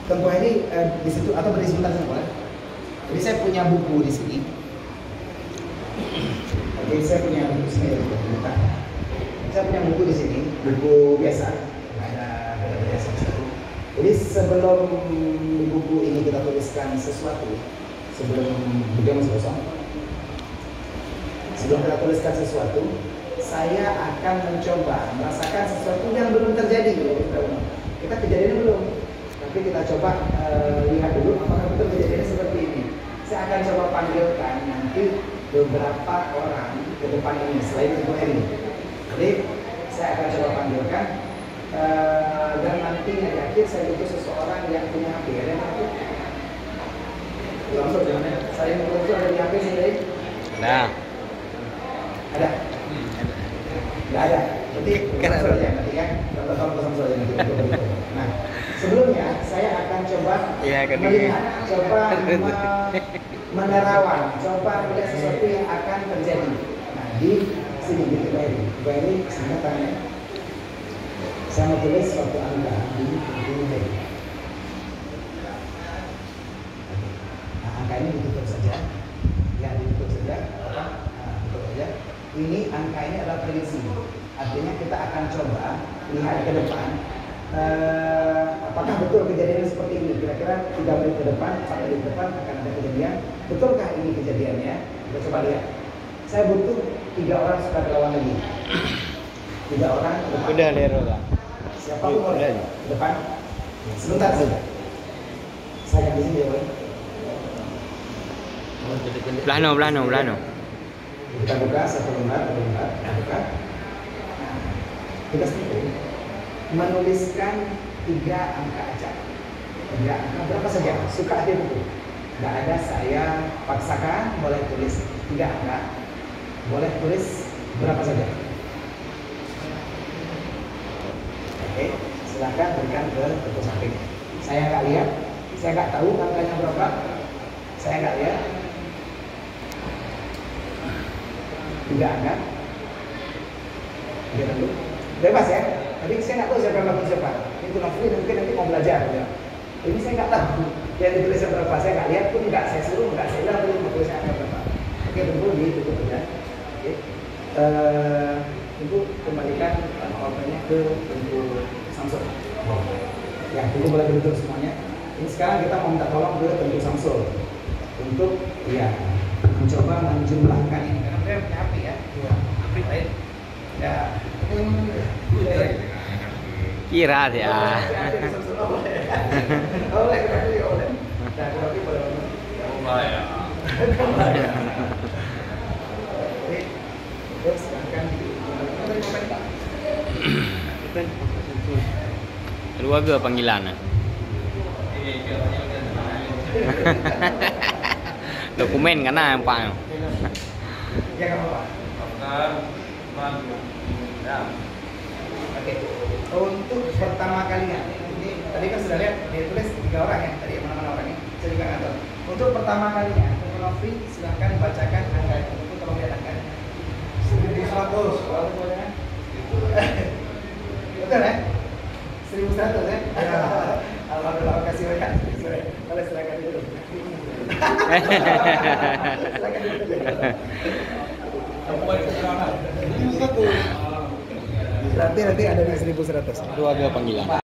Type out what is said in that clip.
Tempoh hari di situ atau berdiri sebentar boleh. Jadi saya punya buku di sini. Oke, saya punya buku sini ya, bentar. Saya punya buku di sini, buku biasa. Ada biasa. Jadi sebelum buku ini kita tuliskan sesuatu, sebelum buku masih kosong, sebelum kita tuliskan sesuatu, saya akan mencoba merasakan sesuatu yang belum terjadi. Kita kejadiannya belum, tapi kita coba lihat dulu apakah betul kejadiannya seperti ini. Saya akan coba panggilkan nanti beberapa orang ke depan ini selain Ibu Eri. Jadi saya akan coba panggilkan dan nanti di akhir saya butuh seseorang yang punya HP. Ada yang HP? Langsung jangan. Saya butuh ada di HP sini. Ada. Ada. Nggak ada. Berarti kena saja nanti ya. Contoh kosong saja nanti. Nah, sebelumnya saya akan coba melihat, coba menerawan, coba melihat sesuatu yang akan terjadi. Nah, di sini di Beri sana tanya. Saya mau tulis suatu angka di Beri. Nah, angka ini ditutup saja. Ya, ditutup saja. Tutup saja. Ini angka ini adalah prediksi. Artinya kita akan coba lihat ke depan. Apakah betul kejadiannya seperti ini? Kira-kira 3 menit ke depan, 4 menit ke depan akan ada kejadian. Betulkah ini kejadiannya? Kita coba lihat. Saya butuh 3 orang sukarelawan lagi. 3 orang ke depan. Udah Lero lah. Siapa pun boleh ke depan. Sebentar saja. Saya di sini ya, Boy. Belano. Kita buka satu lembar, kita buka. Nah, tugas itu menuliskan 3 angka aja. 3 angka berapa saja? Suka aja buku. Nggak ada saya paksakan, boleh tulis 3 angka. Boleh tulis berapa saja. Oke, silakan berikan ke toko samping. Saya nggak lihat, saya nggak tahu angkanya berapa. Saya nggak lihat. 3 angka. Lihat dulu. Bebas ya. Tapi saya nggak tahu siapa yang lakukan siapa. Ini tuh Nafri mungkin nanti mau belajar. Ya. Ini saya nggak tahu. Yang ditulisnya berapa. Saya nggak lihat pun nggak saya suruh, nggak saya lihat pun tulisnya angka berapa. Oke, tunggu ditutup ya. Oke. Tunggu kembalikan ordernya ke tunggu Samsul. Ya, tunggu boleh ditutup semuanya. Ini sekarang kita mau minta tolong ke tunggu Samsul untuk ya mencoba menjumlahkan ini karena dia punya HP ya. HP lain. Ya. Kira ya. Oleh. Dan tapi boleh. Terus akan Keluarga panggilan. Dokumen kan yang Pak. Ya kamu Pak. Oke. Untuk pertama kalinya, ini tadi kan sudah lihat dia tulis 3 orang ya, tadi mana-mana orangnya. Saya juga nggak tahu. Untuk pertama kalinya, Tunggu Nofri silahkan bacakan angkanya. Itu tolong lihat angkanya. 1100. Betul ya? 1100 ya? Alhamdulillah, kasih banyak. Boleh silakan dulu. Silakan dulu. Nanti ada di 1100. Keluarga panggilan.